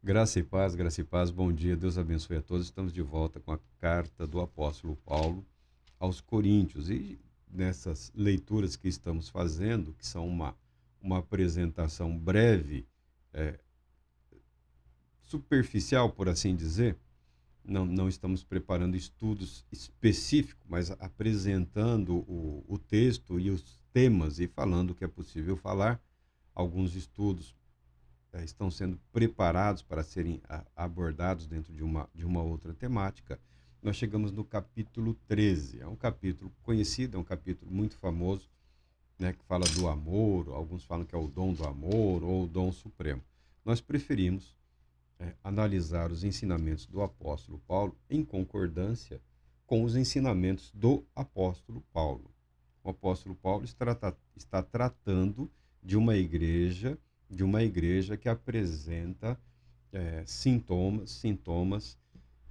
Graça e paz, bom dia, Deus abençoe a todos. Estamos de volta com a carta do apóstolo Paulo aos Coríntios. E nessas leituras que estamos fazendo, que são uma apresentação breve, é, superficial, por assim dizer, não estamos preparando estudos específicos, mas apresentando o texto e os temas e falando o que é possível falar. Alguns estudos estão sendo preparados para serem abordados dentro de uma outra temática. Nós chegamos no capítulo 13. É um capítulo conhecido, é um capítulo muito famoso, né, que fala do amor. Alguns falam que é o dom do amor ou o dom supremo. Nós preferimos analisar os ensinamentos do apóstolo Paulo em concordância com os ensinamentos do apóstolo Paulo. O apóstolo Paulo está tratando de uma igreja que apresenta sintomas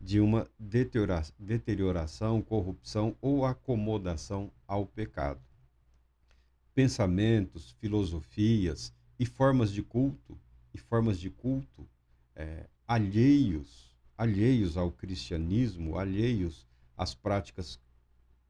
de uma deterioração, corrupção ou acomodação ao pecado. Pensamentos, filosofias e formas de culto alheios ao cristianismo, alheios às práticas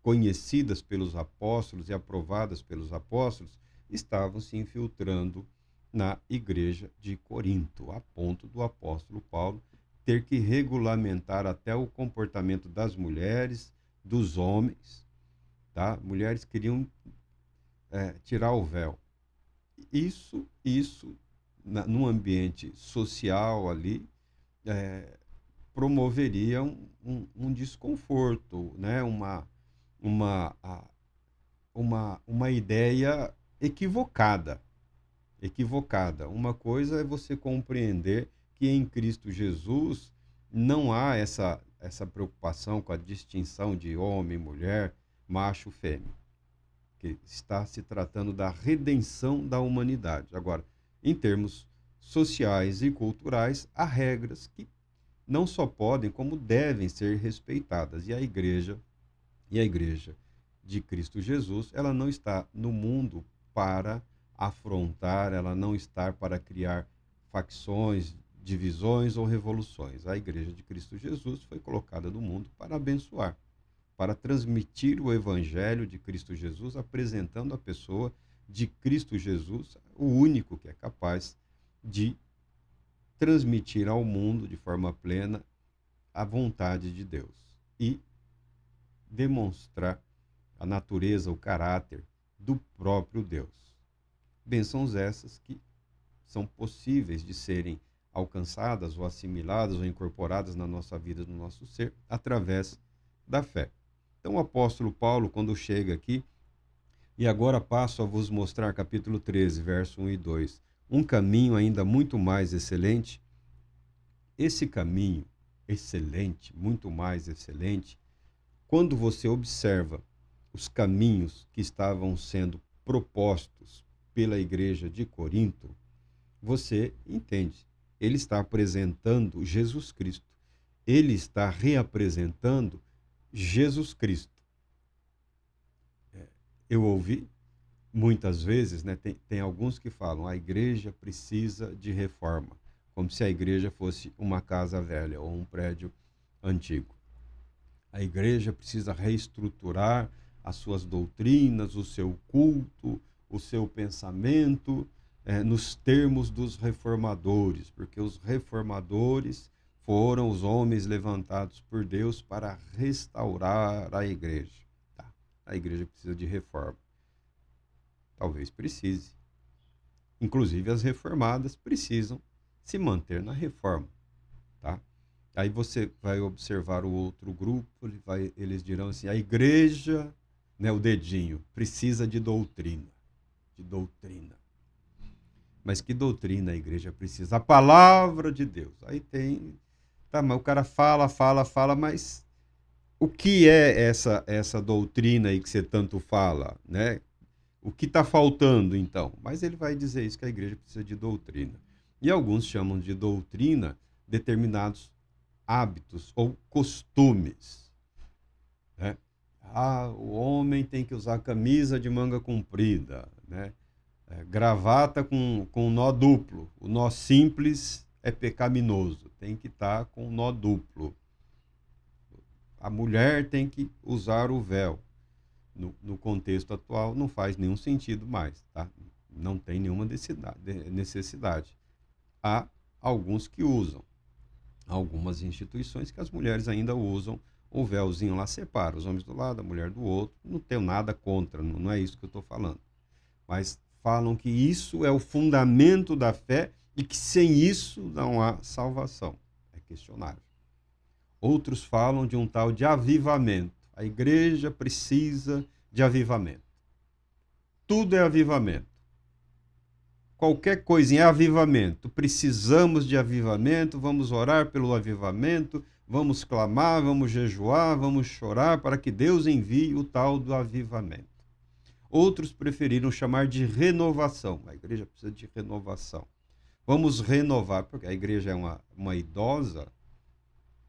conhecidas pelos apóstolos e aprovadas pelos apóstolos, estavam se infiltrando na igreja de Corinto, a ponto do apóstolo Paulo ter que regulamentar até o comportamento das mulheres, dos homens, tá? Mulheres queriam tirar o véu. Isso num ambiente social ali, é, promoveria um desconforto, né? Uma, uma ideia equivocada. Equivocada. Uma coisa é você compreender que em Cristo Jesus não há essa preocupação com a distinção de homem, mulher, macho, fêmea, que está se tratando da redenção da humanidade. Agora, em termos sociais e culturais, há regras que não só podem, como devem ser respeitadas. E a igreja de Cristo Jesus, ela não está no mundo para afrontar, ela não está para criar facções, divisões ou revoluções. A igreja de Cristo Jesus foi colocada no mundo para abençoar, para transmitir o evangelho de Cristo Jesus, apresentando a pessoa de Cristo Jesus, o único que é capaz de transmitir ao mundo de forma plena a vontade de Deus e demonstrar a natureza, o caráter do próprio Deus. Bênçãos essas que são possíveis de serem alcançadas ou assimiladas ou incorporadas na nossa vida, no nosso ser, através da fé. Então o apóstolo Paulo, quando chega aqui, e agora passo a vos mostrar, capítulo 13, verso 1 e 2, um caminho ainda muito mais excelente. Esse caminho excelente, muito mais excelente, quando você observa os caminhos que estavam sendo propostos pela igreja de Corinto, você entende. Ele está apresentando Jesus Cristo. Ele está reapresentando Jesus Cristo. Eu ouvi muitas vezes, né, tem alguns que falam a igreja precisa de reforma, como se a igreja fosse uma casa velha ou um prédio antigo. A igreja precisa reestruturar as suas doutrinas, o seu culto, o seu pensamento, nos termos dos reformadores, porque os reformadores foram os homens levantados por Deus para restaurar a igreja. Tá? A igreja precisa de reforma. Talvez precise. Inclusive, as reformadas precisam se manter na reforma. Tá? Aí você vai observar o outro grupo, eles dirão assim, a igreja, né, o dedinho, precisa de doutrina. De doutrina. Mas que doutrina a igreja precisa? A palavra de Deus. Aí tem... Tá, mas o cara fala, mas o que é essa doutrina aí que você tanto fala, né? O que está faltando, então? Mas ele vai dizer isso, que a igreja precisa de doutrina. E alguns chamam de doutrina determinados hábitos ou costumes, né? O homem tem que usar camisa de manga comprida, né? Gravata com nó duplo. O nó simples é pecaminoso, tem que estar com nó duplo. A mulher tem que usar o véu. No contexto atual, não faz nenhum sentido mais, tá? Não tem nenhuma necessidade. Há alguns que usam, algumas instituições que as mulheres ainda usam o véuzinho lá, separa os homens do lado, a mulher do outro. Não tenho nada contra, não é isso que eu estou falando. Mas falam que isso é o fundamento da fé e que sem isso não há salvação. É questionável. Outros falam de um tal de avivamento. A igreja precisa de avivamento. Tudo é avivamento. Qualquer coisinha é avivamento. Precisamos de avivamento, vamos orar pelo avivamento, vamos clamar, vamos jejuar, vamos chorar para que Deus envie o tal do avivamento. Outros preferiram chamar de renovação. A igreja precisa de renovação. Vamos renovar, porque a igreja é uma idosa,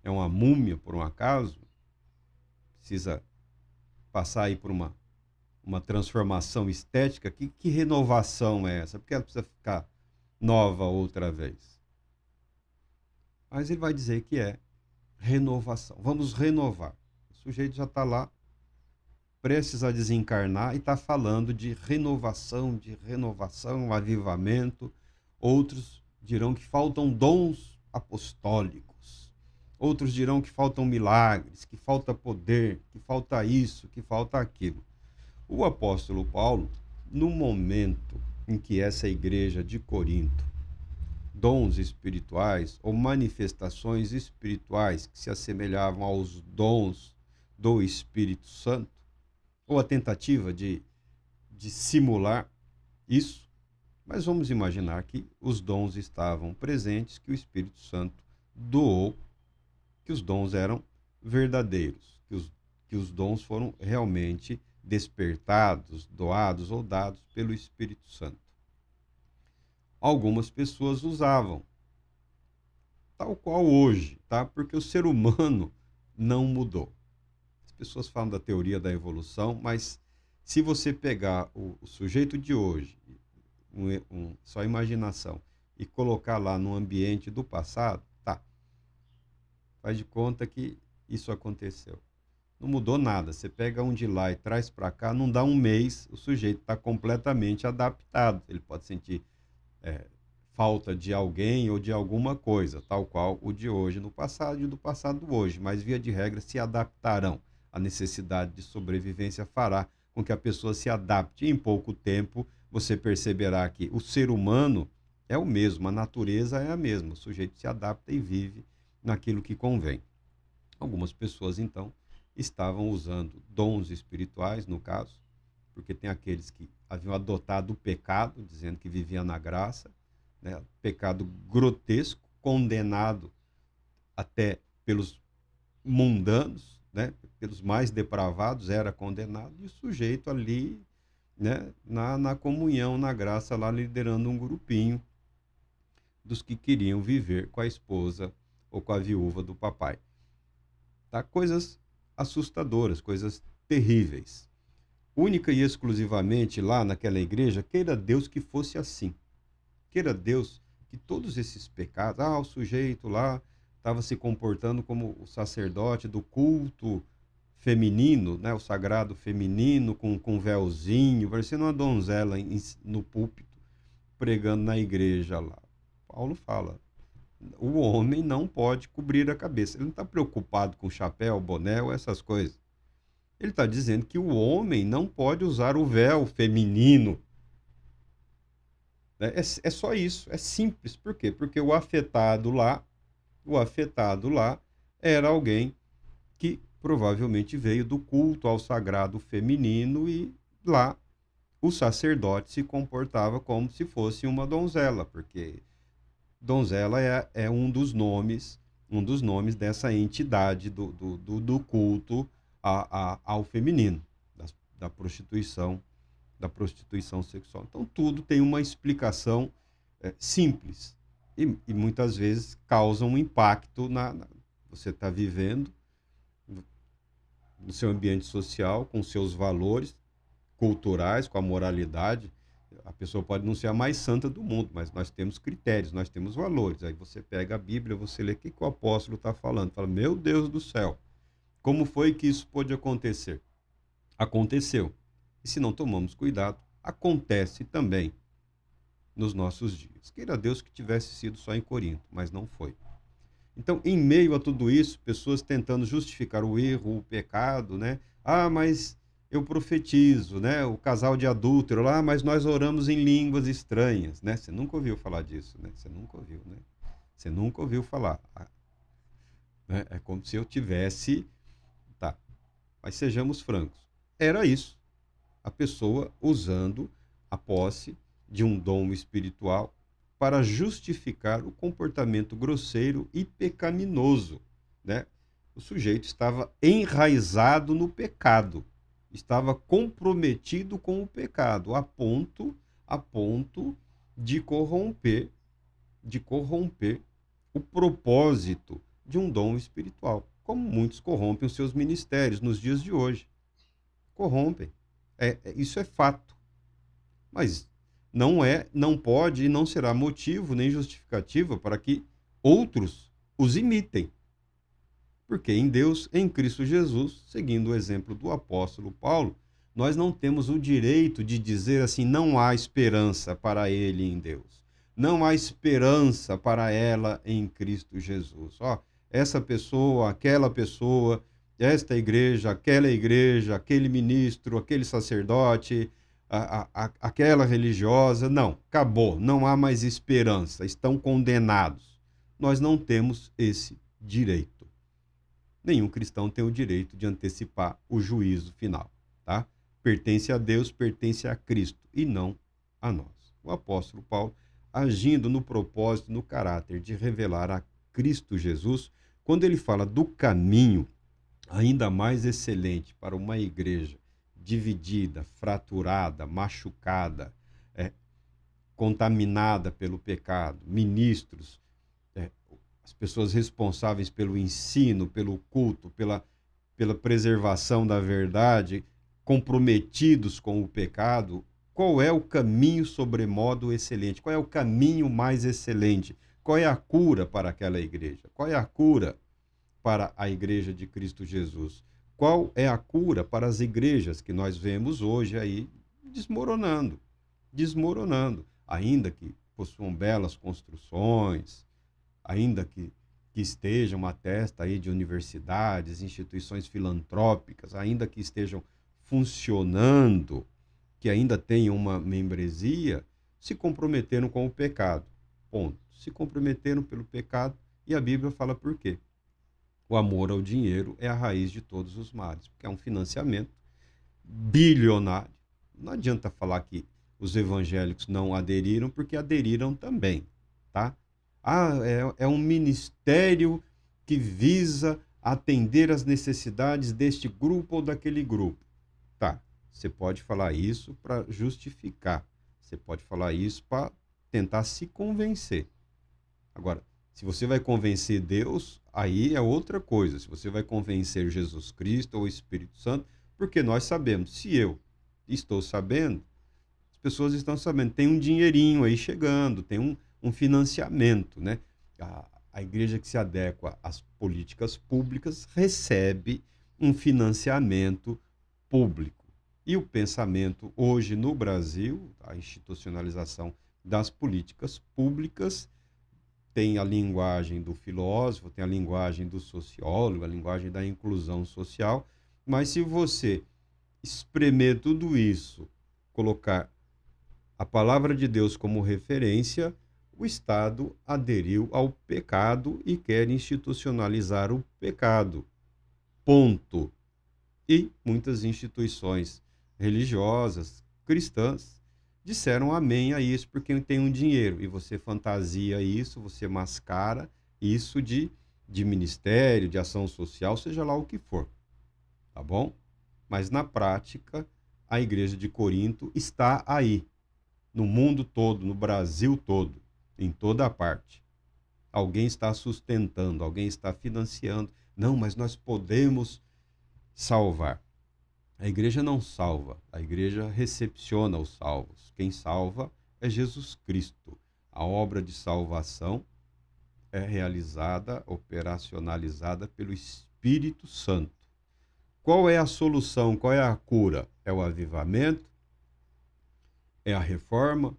é uma múmia, por um acaso, precisa passar aí por uma transformação estética. Que renovação é essa? Porque ela precisa ficar nova outra vez. Mas ele vai dizer que é renovação. Vamos renovar. O sujeito já está lá, prestes a desencarnar, e está falando de renovação, avivamento. Outros dirão que faltam dons apostólicos. Outros dirão que faltam milagres, que falta poder, que falta isso, que falta aquilo. O apóstolo Paulo, no momento em que essa igreja de Corinto, dons espirituais ou manifestações espirituais que se assemelhavam aos dons do Espírito Santo, ou a tentativa de simular isso, mas vamos imaginar que os dons estavam presentes, que o Espírito Santo doou, que os dons eram verdadeiros, que os dons foram realmente despertados, doados ou dados pelo Espírito Santo. Algumas pessoas usavam, tal qual hoje, tá? Porque o ser humano não mudou. As pessoas falam da teoria da evolução, mas se você pegar o sujeito de hoje, só imaginação, e colocar lá no ambiente do passado, tá, faz de conta que isso aconteceu. Não mudou nada. Você pega um de lá e traz para cá, não dá um mês, o sujeito está completamente adaptado. Ele pode sentir falta de alguém ou de alguma coisa, tal qual o de hoje no passado e o do passado hoje, mas via de regra se adaptarão. A necessidade de sobrevivência fará com que a pessoa se adapte. E em pouco tempo você perceberá que o ser humano é o mesmo, a natureza é a mesma, o sujeito se adapta e vive naquilo que convém. Algumas pessoas, então, estavam usando dons espirituais, no caso, porque tem aqueles que haviam adotado o pecado, dizendo que vivia na graça, né? Pecado grotesco, condenado até pelos mundanos, né? Pelos mais depravados, era condenado, e o sujeito ali, né? na comunhão, na graça, lá liderando um grupinho dos que queriam viver com a esposa ou com a viúva do papai. Tá? Coisas assustadoras, coisas terríveis. Única e exclusivamente lá naquela igreja, queira Deus que fosse assim. Queira Deus que todos esses pecados, o sujeito lá estava se comportando como o sacerdote do culto feminino, né, o sagrado feminino, com véuzinho, parecendo uma donzela no púlpito, pregando na igreja lá. Paulo fala, o homem não pode cobrir a cabeça. Ele não está preocupado com chapéu, boné ou essas coisas. Ele está dizendo que o homem não pode usar o véu feminino. É só isso, é simples. Por quê? Porque o afetado lá era alguém que provavelmente veio do culto ao sagrado feminino, e lá o sacerdote se comportava como se fosse uma donzela, porque donzela é um dos nomes dessa entidade do culto ao feminino, da prostituição sexual. Então tudo tem uma explicação simples e muitas vezes causa um impacto você está vivendo no seu ambiente social, com seus valores culturais, com a moralidade A pessoa pode não ser a mais santa do mundo, mas nós temos critérios, nós temos valores. Aí você pega a Bíblia, você lê o que o apóstolo está falando. Fala, meu Deus do céu, como foi que isso pôde acontecer? Aconteceu. E se não tomamos cuidado, acontece também nos nossos dias. Queira Deus que tivesse sido só em Corinto, mas não foi. Então, em meio a tudo isso, pessoas tentando justificar o erro, o pecado, né? Ah, mas eu profetizo, né? O casal de adúltero lá, mas nós oramos em línguas estranhas, né? Você nunca ouviu falar disso, né? Você nunca ouviu, né? Você nunca ouviu falar, né? É como se eu tivesse, tá? Mas sejamos francos. Era isso. A pessoa usando a posse de um dom espiritual para justificar o comportamento grosseiro e pecaminoso, né? O sujeito estava enraizado no pecado, estava comprometido com o pecado, a ponto de corromper o propósito de um dom espiritual, como muitos corrompem os seus ministérios nos dias de hoje. Corrompem. Isso é fato. Mas não pode e não será motivo nem justificativa para que outros os imitem. Porque em Deus, em Cristo Jesus, seguindo o exemplo do apóstolo Paulo, nós não temos o direito de dizer assim, não há esperança para ele em Deus. Não há esperança para ela em Cristo Jesus. Essa pessoa, aquela pessoa, esta igreja, aquele ministro, aquele sacerdote, aquela religiosa. Não, acabou, não há mais esperança, estão condenados. Nós não temos esse direito. Nenhum cristão tem o direito de antecipar o juízo final, tá? Pertence a Deus, pertence a Cristo e não a nós. O apóstolo Paulo, agindo no propósito, no caráter de revelar a Cristo Jesus, quando ele fala do caminho ainda mais excelente para uma igreja dividida, fraturada, machucada, contaminada pelo pecado, ministros, as pessoas responsáveis pelo ensino, pelo culto, pela preservação da verdade, comprometidos com o pecado, qual é o caminho sobremodo excelente? Qual é o caminho mais excelente? Qual é a cura para aquela igreja? Qual é a cura para a igreja de Cristo Jesus? Qual é a cura para as igrejas que nós vemos hoje aí desmoronando, ainda que possuam belas construções, ainda que estejam à testa aí de universidades, instituições filantrópicas, ainda que estejam funcionando, que ainda tenham uma membresia, se comprometeram com o pecado. Ponto. Se comprometeram pelo pecado e a Bíblia fala por quê. O amor ao dinheiro é a raiz de todos os males, porque é um financiamento bilionário. Não adianta falar que os evangélicos não aderiram, porque aderiram também, tá? É um ministério que visa atender às necessidades deste grupo ou daquele grupo. Tá, você pode falar isso para justificar. Você pode falar isso para tentar se convencer. Agora, se você vai convencer Deus, aí é outra coisa. Se você vai convencer Jesus Cristo ou o Espírito Santo, porque nós sabemos, se eu estou sabendo, as pessoas estão sabendo, tem um dinheirinho aí chegando, tem um financiamento, né? A igreja que se adequa às políticas públicas recebe um financiamento público. E o pensamento hoje no Brasil, a institucionalização das políticas públicas, tem a linguagem do filósofo, tem a linguagem do sociólogo, a linguagem da inclusão social, mas se você espremer tudo isso, colocar a palavra de Deus como referência, o Estado aderiu ao pecado e quer institucionalizar o pecado. Ponto. E muitas instituições religiosas, cristãs, disseram amém a isso porque tem um dinheiro. E você fantasia isso, você mascara isso de ministério, de ação social, seja lá o que for. Tá bom? Mas na prática, a igreja de Corinto está aí, no mundo todo, no Brasil todo, em toda a parte. Alguém está sustentando, alguém está financiando. Não, mas nós podemos salvar. A igreja não salva, a igreja recepciona os salvos. Quem salva é Jesus Cristo. A obra de salvação é realizada, operacionalizada pelo Espírito Santo. Qual é a solução? Qual é a cura? É o avivamento? É a reforma?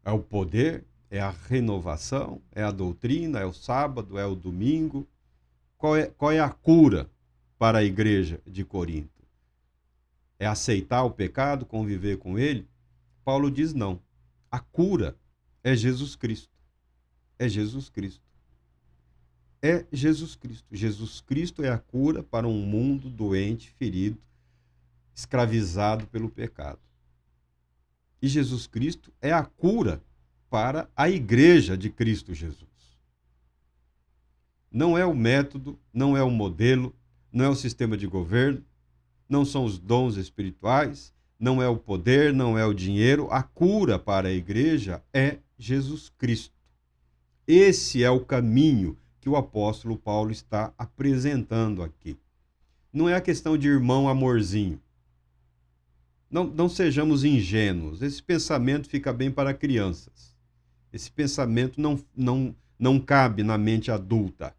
É o poder? É a renovação? É a doutrina? É o sábado? É o domingo? Qual é a cura para a igreja de Corinto? É aceitar o pecado, conviver com ele? Paulo diz não. A cura é Jesus Cristo. É Jesus Cristo. É Jesus Cristo. Jesus Cristo é a cura para um mundo doente, ferido, escravizado pelo pecado. E Jesus Cristo é a cura para a igreja de Cristo Jesus. Não é o método, não é o modelo, não é o sistema de governo, não são os dons espirituais, não é o poder, não é o dinheiro. A cura para a igreja é Jesus Cristo. Esse é o caminho que o apóstolo Paulo está apresentando aqui. Não é a questão de irmão amorzinho. Não sejamos ingênuos. Esse pensamento fica bem para crianças. Esse pensamento não cabe na mente adulta.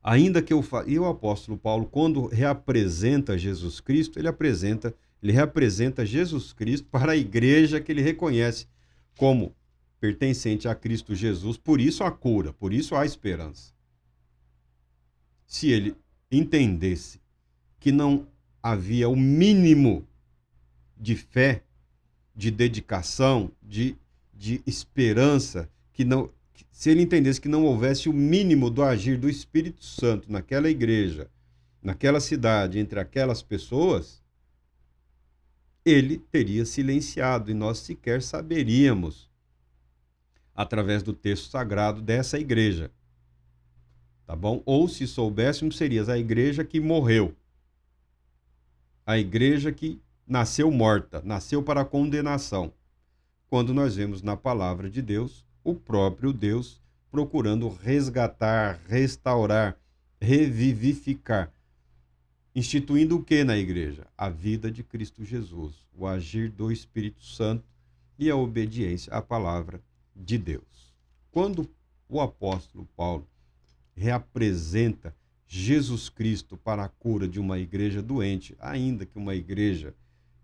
Ainda que e o apóstolo Paulo, quando reapresenta Jesus Cristo, ele reapresenta Jesus Cristo para a igreja que ele reconhece como pertencente a Cristo Jesus. Por isso a cura, por isso a esperança. Se ele entendesse que não havia o mínimo de fé, de dedicação, de esperança, se ele entendesse que não houvesse o mínimo do agir do Espírito Santo naquela igreja, naquela cidade, entre aquelas pessoas, ele teria silenciado e nós sequer saberíamos, através do texto sagrado dessa igreja. Tá bom? Ou se soubéssemos, seria a igreja que morreu. A igreja que nasceu morta, nasceu para a condenação. Quando nós vemos na palavra de Deus o próprio Deus procurando resgatar, restaurar, revivificar, instituindo o que na igreja? A vida de Cristo Jesus, o agir do Espírito Santo e a obediência à palavra de Deus. Quando o apóstolo Paulo reapresenta Jesus Cristo para a cura de uma igreja doente, ainda que uma igreja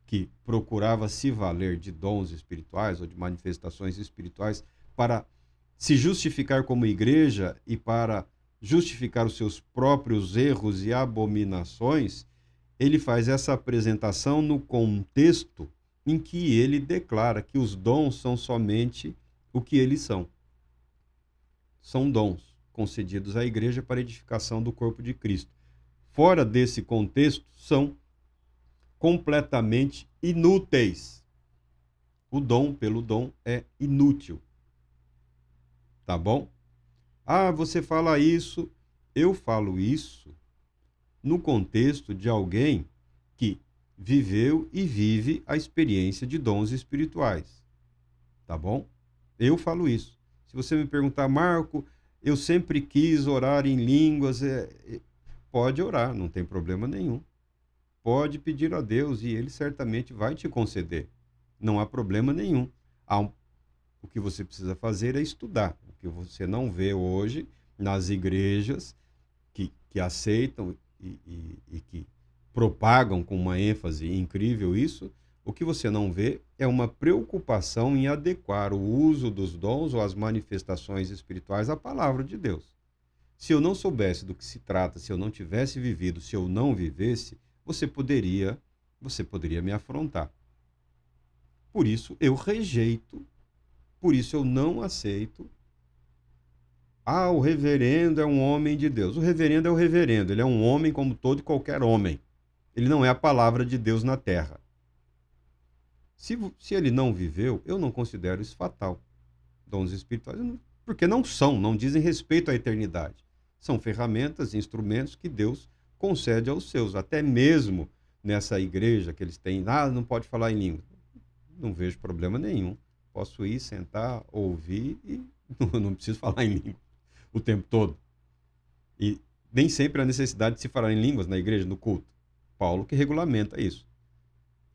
que procurava se valer de dons espirituais ou de manifestações espirituais para se justificar como igreja e para justificar os seus próprios erros e abominações, ele faz essa apresentação no contexto em que ele declara que os dons são somente o que eles são. São dons concedidos à igreja para edificação do corpo de Cristo. Fora desse contexto, são completamente inúteis. O dom pelo dom é inútil. Tá bom? Ah, você fala isso, eu falo isso no contexto de alguém que viveu e vive a experiência de dons espirituais. Tá bom? Eu falo isso. Se você me perguntar, Marco, eu sempre quis orar em línguas, pode orar, não tem problema nenhum. Pode pedir a Deus e ele certamente vai te conceder. Não há problema nenhum. O que você precisa fazer é estudar. O que você não vê hoje nas igrejas que aceitam e que propagam com uma ênfase incrível isso, o que você não vê é uma preocupação em adequar o uso dos dons ou as manifestações espirituais à palavra de Deus. Se eu não soubesse do que se trata, se eu não tivesse vivido, se eu não vivesse, você poderia me afrontar. Por isso eu rejeito, por isso eu não aceito. Ah, o reverendo é um homem de Deus. O reverendo é o reverendo, ele é um homem como todo e qualquer homem. Ele não é a palavra de Deus na terra. Se ele não viveu, eu não considero isso fatal. Dons espirituais, porque não dizem respeito à eternidade. São ferramentas, instrumentos que Deus concede aos seus. Até mesmo nessa igreja que eles têm, não pode falar em língua. Não vejo problema nenhum. Posso ir, sentar, ouvir e não preciso falar em língua o tempo todo. E nem sempre há necessidade de se falar em línguas na igreja, no culto. Paulo que regulamenta isso.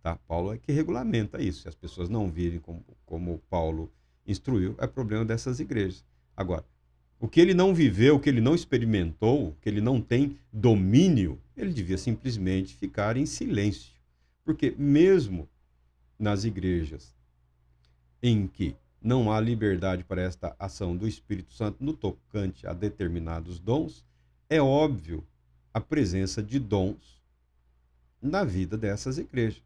Tá? Paulo é que regulamenta isso. Se as pessoas não virem como Paulo instruiu, é problema dessas igrejas. Agora, o que ele não viveu, o que ele não experimentou, o que ele não tem domínio, ele devia simplesmente ficar em silêncio. Porque mesmo nas igrejas em que não há liberdade para esta ação do Espírito Santo no tocante a determinados dons, é óbvio a presença de dons na vida dessas igrejas.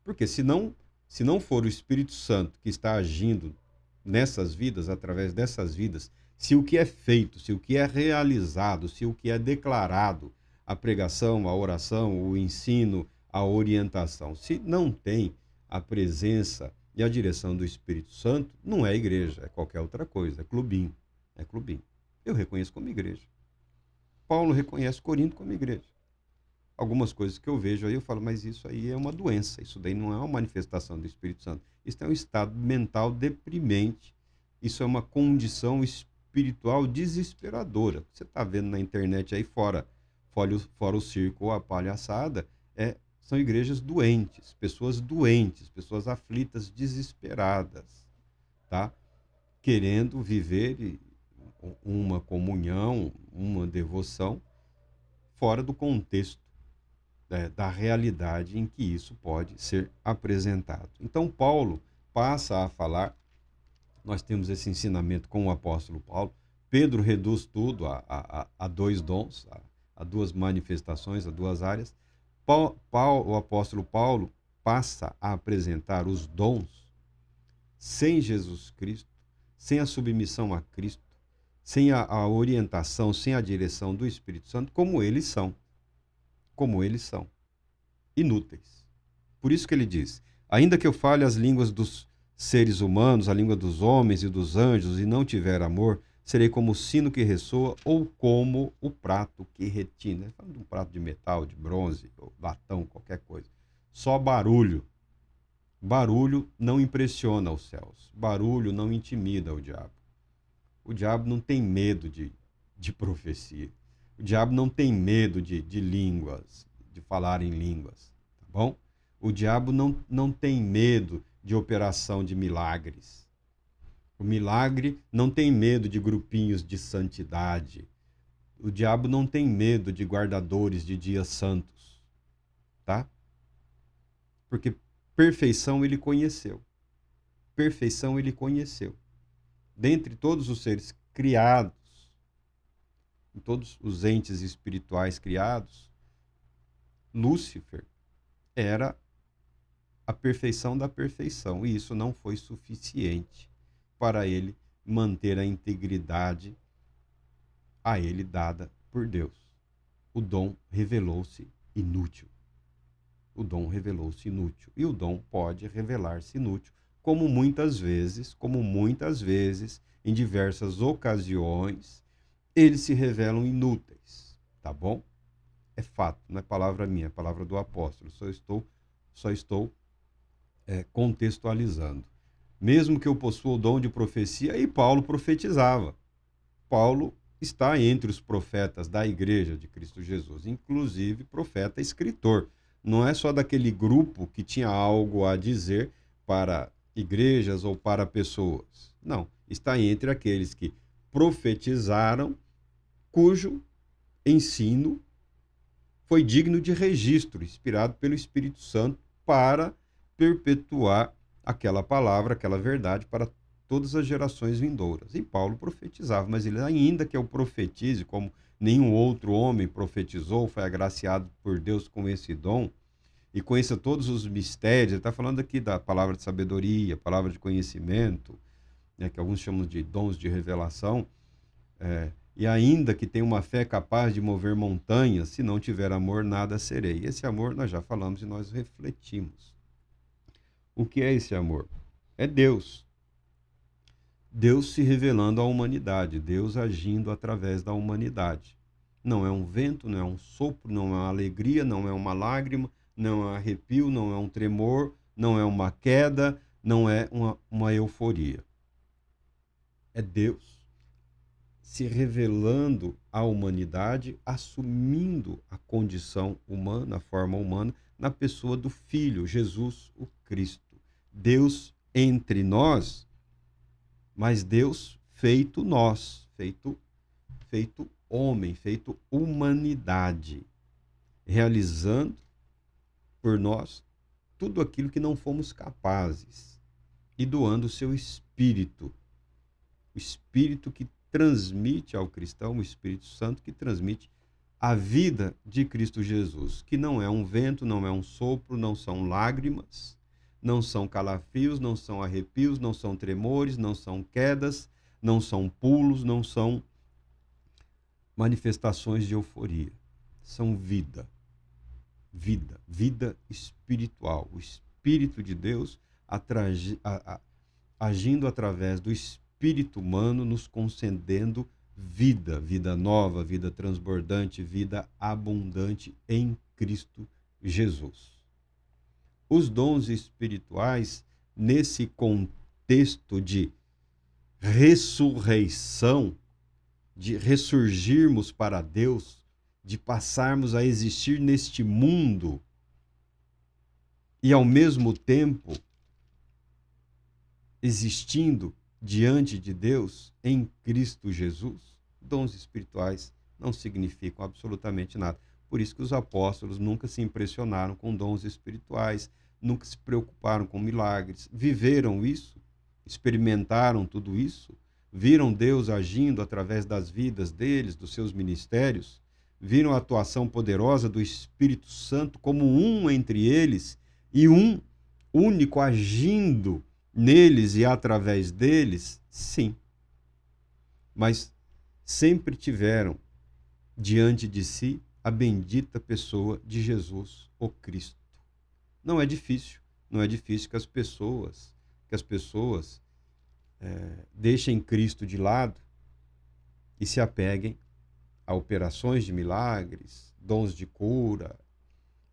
Porque se não for o Espírito Santo que está agindo nessas vidas, através dessas vidas, se o que é feito, se o que é realizado, se o que é declarado, a pregação, a oração, o ensino, a orientação, se não tem a presença e a direção do Espírito Santo, não é igreja, é qualquer outra coisa, é clubinho, é clubinho. Eu reconheço como igreja. Paulo reconhece Corinto como igreja. Algumas coisas que eu vejo aí, eu falo, mas isso aí é uma doença, isso daí não é uma manifestação do Espírito Santo. Isso é um estado mental deprimente, isso é uma condição espiritual desesperadora. Você está vendo na internet aí fora o circo ou a palhaçada, são igrejas doentes, pessoas aflitas, desesperadas, tá? Querendo viver uma comunhão, uma devoção fora do contexto da realidade em que isso pode ser apresentado. Então, Paulo passa a falar, nós temos esse ensinamento com o apóstolo Paulo, Pedro reduz tudo a dois dons, a duas manifestações, a duas áreas. O apóstolo Paulo passa a apresentar os dons sem Jesus Cristo, sem a submissão a Cristo, sem a orientação, sem a direção do Espírito Santo, como eles são. Inúteis. Por isso que ele diz, ainda que eu fale as línguas dos seres humanos, a língua dos homens e dos anjos, e não tiver amor, serei como o sino que ressoa ou como o prato que retina. Ele fala de um prato de metal, de bronze, ou latão, qualquer coisa. Só barulho. Barulho não impressiona os céus. Barulho não intimida o diabo. O diabo não tem medo de profecia. O diabo não tem medo de línguas, de falar em línguas, tá bom? O diabo não tem medo de operação de milagres. O milagre não tem medo de grupinhos de santidade. O diabo não tem medo de guardadores de dias santos, tá? Porque perfeição ele conheceu. Perfeição ele conheceu. Dentre todos os seres criados, todos os entes espirituais criados, Lúcifer era a perfeição da perfeição, e isso não foi suficiente para ele manter a integridade a ele dada por Deus. O dom revelou-se inútil. O dom revelou-se inútil. E o dom pode revelar-se inútil, como muitas vezes, em diversas ocasiões, eles se revelam inúteis, tá bom? É fato, não é palavra minha, é palavra do apóstolo. Só estou contextualizando. Mesmo que eu possua o dom de profecia, e Paulo profetizava. Paulo está entre os profetas da igreja de Cristo Jesus, inclusive profeta escritor. Não é só daquele grupo que tinha algo a dizer para igrejas ou para pessoas. Não, está entre aqueles que profetizaram, cujo ensino foi digno de registro, inspirado pelo Espírito Santo para perpetuar aquela palavra, aquela verdade para todas as gerações vindouras. E Paulo profetizava, mas ele, ainda que eu profetize, como nenhum outro homem profetizou, foi agraciado por Deus com esse dom, e conheça todos os mistérios, ele está falando aqui da palavra de sabedoria, palavra de conhecimento, né, que alguns chamam de dons de revelação, e ainda que tenha uma fé capaz de mover montanhas, se não tiver amor, nada serei. Esse amor nós já falamos e nós refletimos. O que é esse amor? É Deus. Deus se revelando à humanidade, Deus agindo através da humanidade. Não é um vento, não é um sopro, não é uma alegria, não é uma lágrima, não é um arrepio, não é um tremor, não é uma queda, não é uma euforia. É Deus se revelando à humanidade, assumindo a condição humana, a forma humana, na pessoa do Filho, Jesus o Cristo. Deus entre nós, mas Deus feito nós, feito homem, feito humanidade, realizando por nós tudo aquilo que não fomos capazes e doando o seu Espírito, o Espírito que transmite ao cristão, o Espírito Santo que transmite a vida de Cristo Jesus, que não é um vento, não é um sopro, não são lágrimas, não são calafrios, não são arrepios, não são tremores, não são quedas, não são pulos, não são manifestações de euforia. São vida, vida espiritual. O Espírito de Deus agindo através do Espírito humano, nos concedendo vida nova, vida transbordante, vida abundante em Cristo Jesus. Os dons espirituais, nesse contexto de ressurreição, de ressurgirmos para Deus, de passarmos a existir neste mundo e, ao mesmo tempo, existindo diante de Deus em Cristo Jesus, dons espirituais não significam absolutamente nada. Por isso que os apóstolos nunca se impressionaram com dons espirituais, nunca se preocuparam com milagres, viveram isso, experimentaram tudo isso, viram Deus agindo através das vidas deles, dos seus ministérios, viram a atuação poderosa do Espírito Santo como um entre eles e um único agindo neles e através deles, sim. Mas sempre tiveram diante de si a bendita pessoa de Jesus, o Cristo. Não é difícil que as pessoas deixem Cristo de lado e se apeguem a operações de milagres, dons de cura,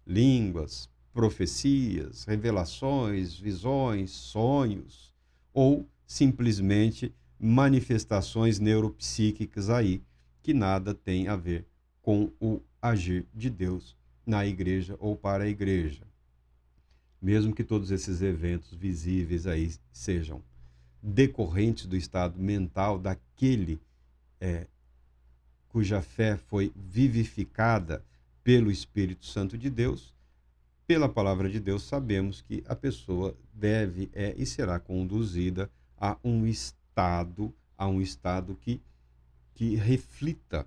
línguas, profecias, revelações, visões, sonhos, ou simplesmente manifestações neuropsíquicas aí, que nada tem a ver com o agir de Deus na igreja ou para a igreja. Mesmo que todos esses eventos visíveis aí sejam decorrentes do estado mental daquele cuja fé foi vivificada pelo Espírito Santo de Deus, pela palavra de Deus sabemos que a pessoa deve e será conduzida a um estado que reflita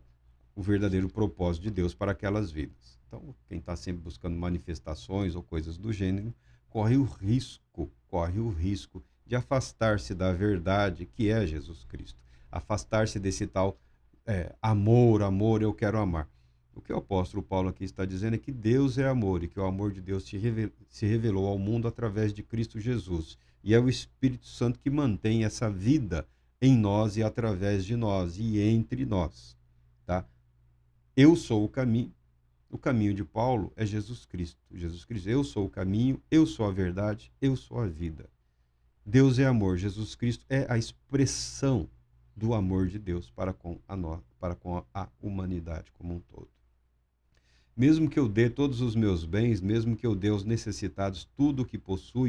o verdadeiro propósito de Deus para aquelas vidas. Então, quem está sempre buscando manifestações ou coisas do gênero, corre o risco de afastar-se da verdade que é Jesus Cristo. Afastar-se desse tal amor, eu quero amar. O que o apóstolo Paulo aqui está dizendo é que Deus é amor e que o amor de Deus se revelou ao mundo através de Cristo Jesus. E é o Espírito Santo que mantém essa vida em nós e através de nós e entre nós. Tá? Eu sou o caminho. O caminho de Paulo é Jesus Cristo. Jesus Cristo, eu sou o caminho, eu sou a verdade, eu sou a vida. Deus é amor. Jesus Cristo é a expressão do amor de Deus para com a humanidade como um todo. Mesmo que eu dê todos os meus bens, mesmo que eu dê aos necessitados tudo o que possuo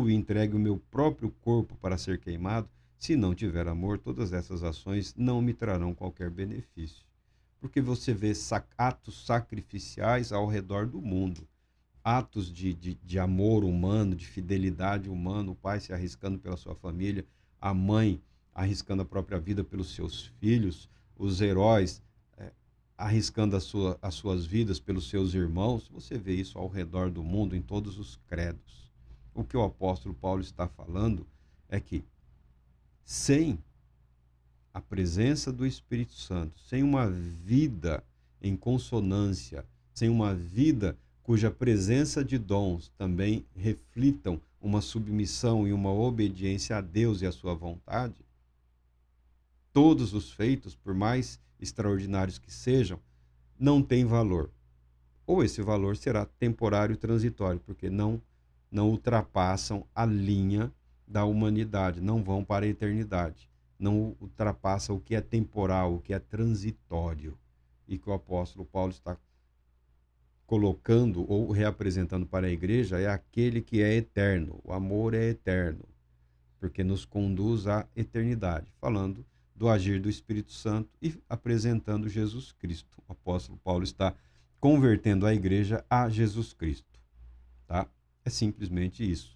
e entregue o meu próprio corpo para ser queimado, se não tiver amor, todas essas ações não me trarão qualquer benefício. Porque você vê atos sacrificiais ao redor do mundo, atos de amor humano, de fidelidade humana, o pai se arriscando pela sua família, a mãe arriscando a própria vida pelos seus filhos, os heróis arriscando as suas vidas pelos seus irmãos. Você vê isso ao redor do mundo, em todos os credos. O que o apóstolo Paulo está falando é que, sem a presença do Espírito Santo, sem uma vida em consonância, sem uma vida cuja presença de dons também reflitam uma submissão e uma obediência a Deus e à sua vontade, todos os feitos, por mais extraordinários que sejam, não têm valor. Ou esse valor será temporário e transitório, porque não ultrapassam a linha da humanidade, não vão para a eternidade. não ultrapassa o que é temporal, o que é transitório, e que o apóstolo Paulo está colocando ou reapresentando para a igreja é aquele que é eterno. O amor é eterno, porque nos conduz à eternidade, falando do agir do Espírito Santo e apresentando Jesus Cristo. O apóstolo Paulo está convertendo a igreja a Jesus Cristo, tá? É simplesmente isso.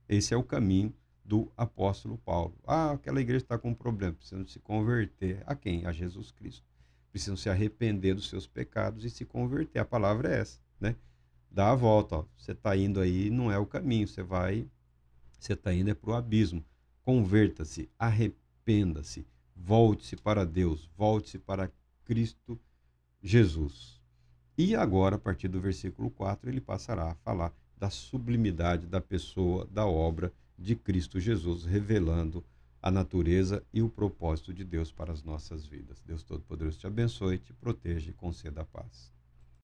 Esse é o caminho do apóstolo Paulo. Ah, aquela igreja está com um problema, precisam se converter. A quem? A Jesus Cristo. Precisam se arrepender dos seus pecados e se converter. A palavra é essa, né? Dá a volta, ó. Você está indo aí, não é o caminho, você está indo é para o abismo. Converta-se, arrependa-se, volte-se para Deus, volte-se para Cristo Jesus. E agora, a partir do versículo 4, ele passará a falar da sublimidade da pessoa, da obra de Cristo Jesus, revelando a natureza e o propósito de Deus para as nossas vidas. Deus Todo-Poderoso te abençoe, te proteja e conceda a paz.